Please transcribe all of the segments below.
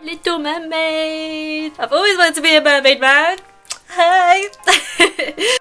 Little mermaid. I've always wanted to be a mermaid, man. Hey.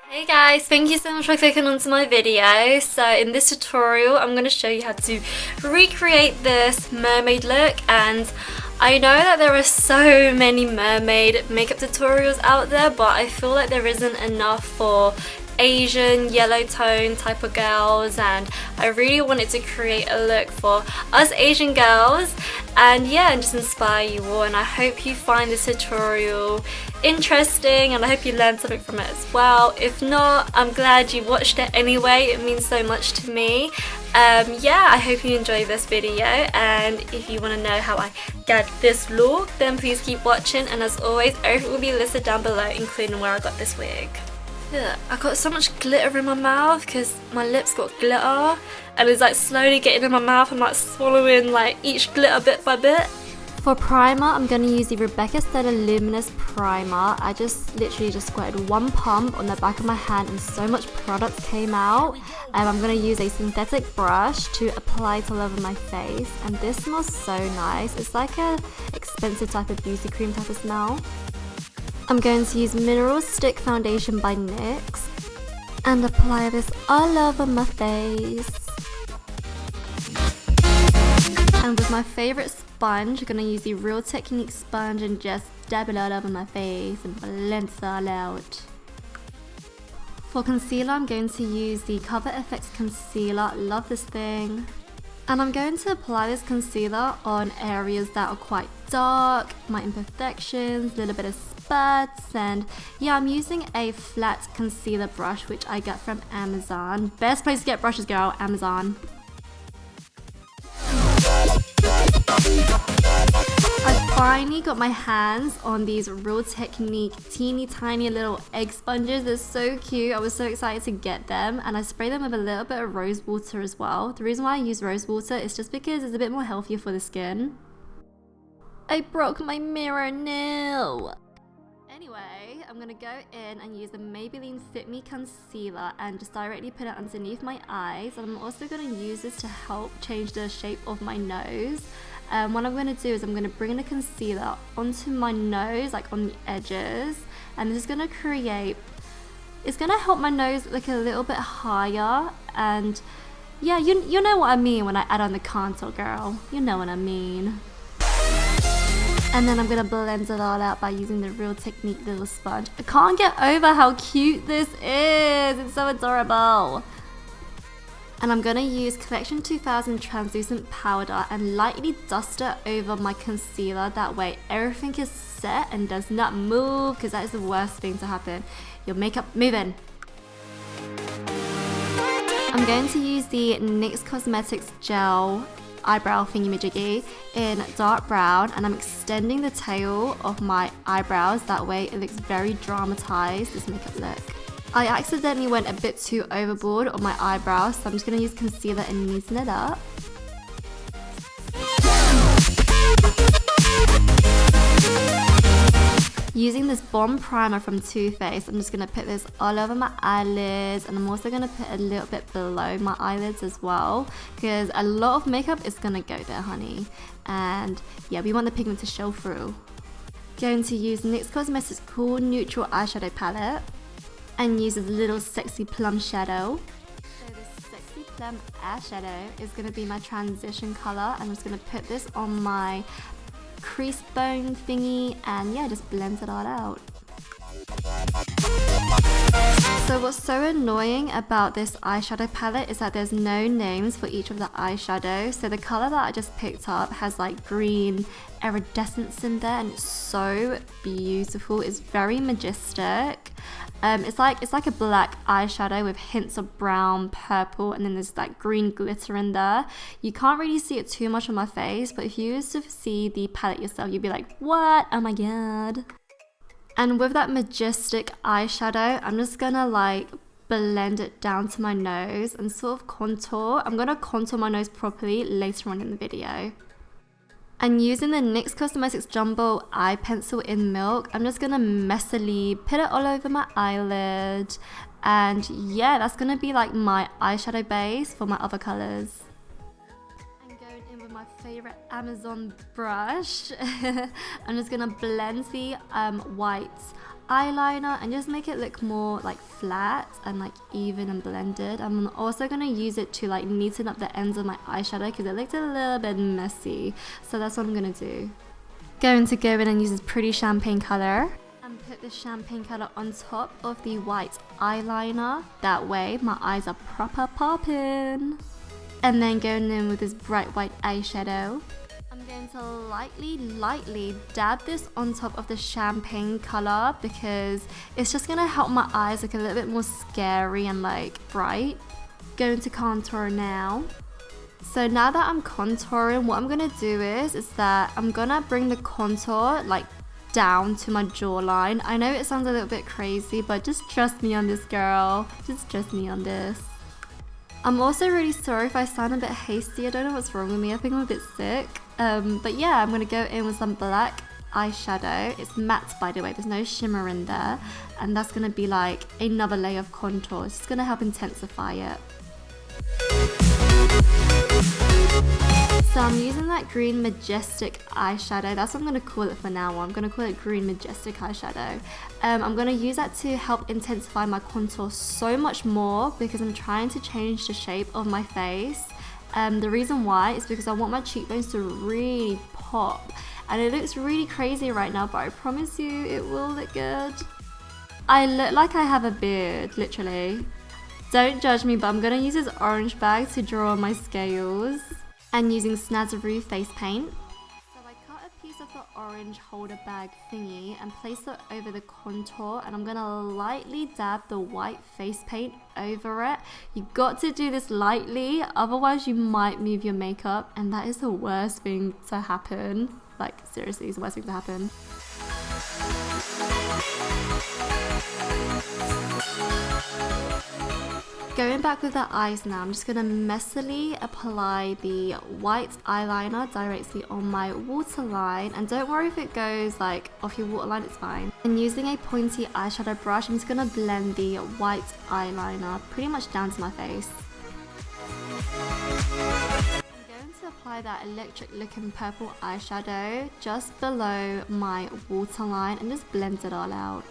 Hey guys, thank you so much for clicking onto my video. So in this tutorial I'm going to show you how to recreate this mermaid look, and I know that there are so many mermaid makeup tutorials out there, but I feel like there isn't enough for Asian yellow tone type of girls, and I really wanted to create a look for us Asian girls and yeah, and just inspire you all. And I hope you find this tutorial interesting, and I hope you learned something from it as well. If not, I'm glad you watched it anyway, it means so much to me. Yeah, I hope you enjoyed this video, and if you want to know how I got this look, then please keep watching, and as always everything will be listed down below, including where I got this wig. Yeah, I got so much glitter in my mouth because my lips got glitter, and it's like slowly getting in my mouth. I'm like swallowing like each glitter bit by bit. For primer, I'm going to use the Rebecca Stella Luminous Primer. I just literally just squirted one pump on the back of my hand and so much product came out. I'm going to use a synthetic brush to apply it all over my face, and this smells so nice. It's like a expensive type of beauty cream type of smell. I'm going to use Mineral Stick Foundation by NYX and apply this all over my face. And with my favourite sponge, I'm going to use the Real Technique sponge and just dab it all over my face and blend it all out. For concealer, I'm going to use the Cover FX Concealer. Love this thing. And I'm going to apply this concealer on areas that are quite dark, my imperfections, a little bit of spots, and yeah, I'm using a flat concealer brush which I got from Amazon. Best place to get brushes, girl, Amazon. I finally got my hands on these Real Technique teeny tiny little egg sponges. They're so cute. I was so excited to get them, and I spray them with a little bit of rose water as well. The reason why I use rose water is just because it's a bit more healthier for the skin. I broke my mirror, no! Anyway, I'm going to go in and use the Maybelline Fit Me Concealer and just directly put it underneath my eyes. And I'm also going to use this to help change the shape of my nose. What I'm going to do is I'm going to bring the concealer onto my nose, like on the edges. And this is going to create, it's going to help my nose look a little bit higher. And yeah, you know what I mean when I add on the contour, girl. You know what I mean. And then I'm going to blend it all out by using the Real Technique little sponge. I can't get over how cute this is. It's so adorable. And I'm going to use Collection 2000 Translucent Powder and lightly dust it over my concealer. That way everything is set and does not move, because that is the worst thing to happen. Your makeup moving. I'm going to use the NYX Cosmetics Gel eyebrow thingy-majiggy in dark brown, and I'm extending the tail of my eyebrows. That way it looks very dramatized, this makeup look. I accidentally went a bit too overboard on my eyebrows, so I'm just going to use concealer and neaten it up. Using this Bomb Primer from Too Faced, I'm just going to put this all over my eyelids, and I'm also going to put a little bit below my eyelids as well, because a lot of makeup is going to go there, honey. And yeah, we want the pigment to show through. Going to use NYX Cosmetics Cool Neutral Eyeshadow Palette and use this little sexy plum shadow. So this sexy plum eyeshadow is going to be my transition color. I'm just going to put this on my crease bone thingy, and yeah, just blends it all out. So what's so annoying about this eyeshadow palette is that there's no names for each of the eyeshadows. So the color that I just picked up has like green iridescence in there, and it's so beautiful. It's very majestic. It's like a black eyeshadow with hints of brown, purple, and then there's like green glitter in there. You can't really see it too much on my face, but if you used to see the palette yourself, you'd be like, what? Oh my god. And with that majestic eyeshadow, I'm just gonna like blend it down to my nose and sort of contour. I'm gonna contour my nose properly later on in the video. And using the NYX Cosmetics Jumbo eye pencil in Milk, I'm just gonna messily put it all over my eyelid, and yeah, that's gonna be like my eyeshadow base for my other colors. And going in with my favorite favorite Amazon brush. I'm just gonna blend the white eyeliner and just make it look more like flat and like even and blended. I'm also gonna use it to like neaten up the ends of my eyeshadow because it looked a little bit messy, so that's what I'm gonna do. Going to go in and use this pretty champagne color and put the champagne color on top of the white eyeliner. That way my eyes are proper popping. And then going in with this bright white eyeshadow, I'm going to lightly dab this on top of the champagne color because it's just gonna help my eyes look a little bit more scary and like bright. Going to contour now. So now that I'm contouring, what I'm gonna do is that I'm gonna bring the contour like down to my jawline. I know it sounds a little bit crazy, but just trust me on this, girl. Just trust me on this. I'm also really sorry if I sound a bit hasty. I don't know what's wrong with me. I think I'm a bit sick. But yeah, I'm gonna go in with some black eyeshadow. It's matte, by the way. There's no shimmer in there. And that's gonna be like another layer of contour. It's just gonna help intensify it. So I'm using that green majestic eyeshadow. That's what I'm going to call it for now on. I'm going to call it green majestic eyeshadow. I'm going to use that to help intensify my contour so much more because I'm trying to change the shape of my face. The reason why is because I want my cheekbones to really pop. And it looks really crazy right now, but I promise you it will look good. I look like I have a beard, literally. Don't judge me, but I'm going to use this orange bag to draw on my scales. And using Snazaroo face paint. So I cut a piece of the orange holder bag thingy and place it over the contour, and I'm gonna lightly dab the white face paint over it. You got to do this lightly, otherwise you might move your makeup, and that is the worst thing to happen. Like seriously, it's the worst thing to happen. Going back with the eyes now, I'm just going to messily apply the white eyeliner directly on my waterline. And don't worry if it goes like off your waterline, it's fine. And using a pointy eyeshadow brush, I'm just going to blend the white eyeliner pretty much down to my face. I'm going to apply that electric looking purple eyeshadow just below my waterline and just blend it all out.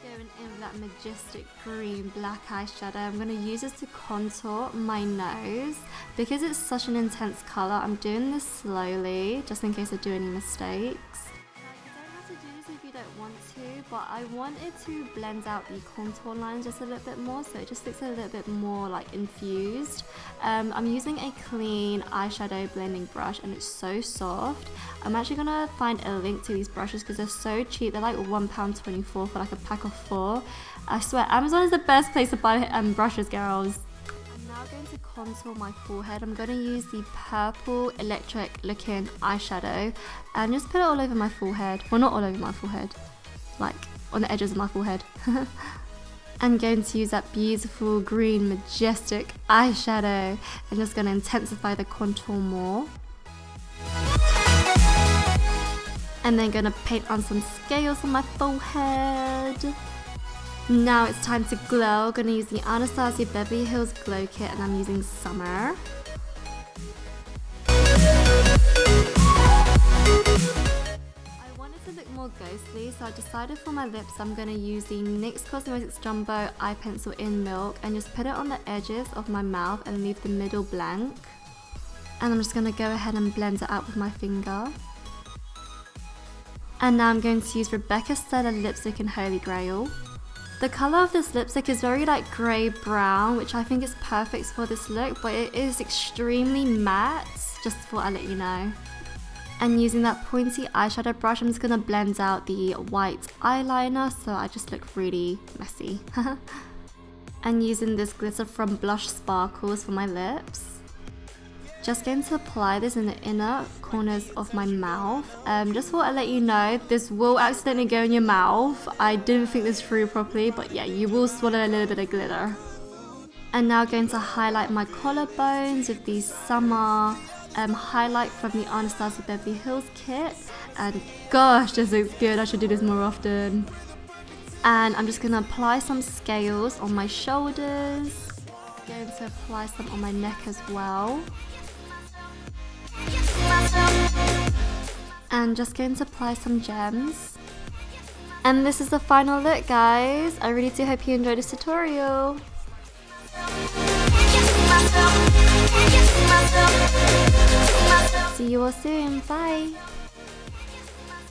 Going in with that majestic green black eyeshadow, I'm going to use this to contour my nose. Because it's such an intense colour, I'm doing this slowly just in case I do any mistakes. You don't have to do this if you don't want to, but I want it to blend out the contour lines just a little bit more, so it just looks a little bit more like infused. I'm using a clean eyeshadow blending brush and it's so soft. I'm actually gonna find a link to these brushes because they're so cheap. They're like £1.24 for like a pack of 4. I swear, Amazon is the best place to buy brushes, girls. I'm now going to contour my forehead. I'm going to use the purple electric looking eyeshadow and just put it all over my forehead. Well, not all over my forehead, like on the edges of my forehead. I'm going to use that beautiful green majestic eyeshadow and just going to intensify the contour more. And then going to paint on some scales on my forehead. Now it's time to glow. I'm going to use the Anastasia Beverly Hills Glow Kit and I'm using Summer. I wanted to look more ghostly, so I decided for my lips I'm going to use the NYX Cosmetics Jumbo Eye Pencil in Milk and just put it on the edges of my mouth and leave the middle blank. And I'm just going to go ahead and blend it out with my finger. And now I'm going to use Stella lipstick in Holy Grail. The colour of this lipstick is very like grey brown, which I think is perfect for this look, but it is extremely matte, just thought I'd let you know. And using that pointy eyeshadow brush, I'm just going to blend out the white eyeliner so I just look really messy. And using this glitter from Blush Sparkles for my lips. Just going to apply this in the inner corners of my mouth. Just thought I'd let you know, this will accidentally go in your mouth. I didn't think this through properly, but yeah, you will swallow a little bit of glitter. And now going to highlight my collarbones with the Summer highlight from the Anastasia Beverly Hills kit. And gosh, this looks good. I should do this more often. And I'm just going to apply some scales on my shoulders. Going to apply some on my neck as well. And just going to apply some gems. And this is the final look, guys. I really do hope you enjoyed this tutorial. See you all soon. Bye.